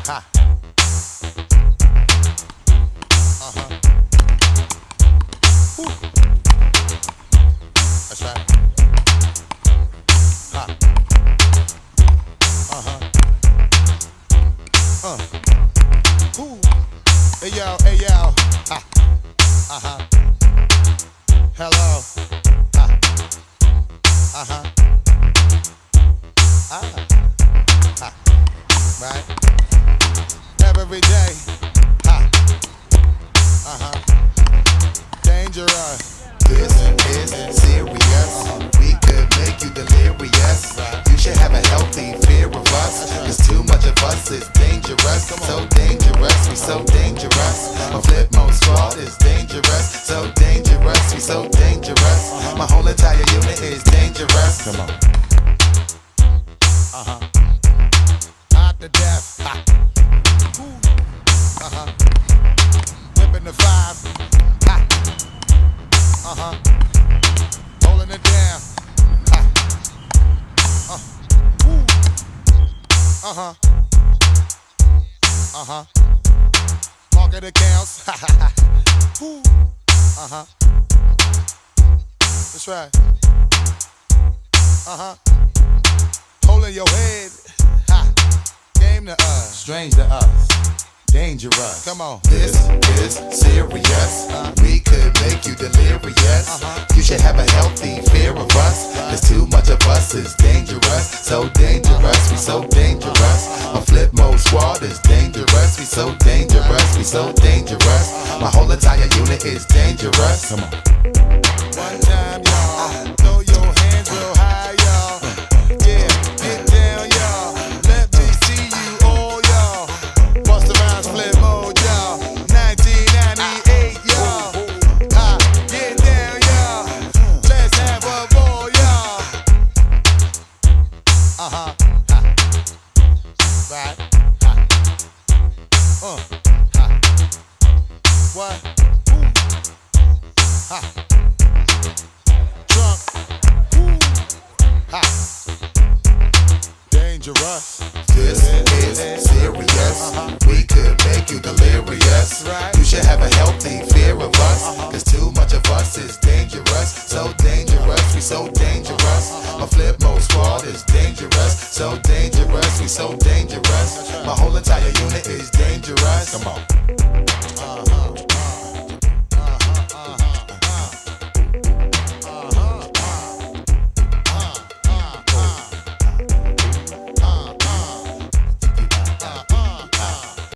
Ha. Woo. That's right. Ha. Woo. Hey yo, hey yo. Ha. Hello. Ha. Ha. Right. Every day. Ha. Dangerous. This is serious. We could make you delirious. You should have a healthy fear of us. Cause too much of us is dangerous. So dangerous, we so dangerous. My flip mode squad is dangerous. So dangerous, we so dangerous. My whole entire unit is dangerous. Come on. Hot to death. Ha. Whipping the 5. Ha. Holding it down. Ha. Market accounts. That's right. Holding your head. Ha. Game to us. Strange to us. Dangerous. Come on. This is serious. We could make you delirious. You should have a healthy fear of us. Cause too much of us is dangerous. So dangerous, we so dangerous. My flip mode squad is dangerous. We so dangerous, we so dangerous. My whole entire unit is dangerous. Come on. One time.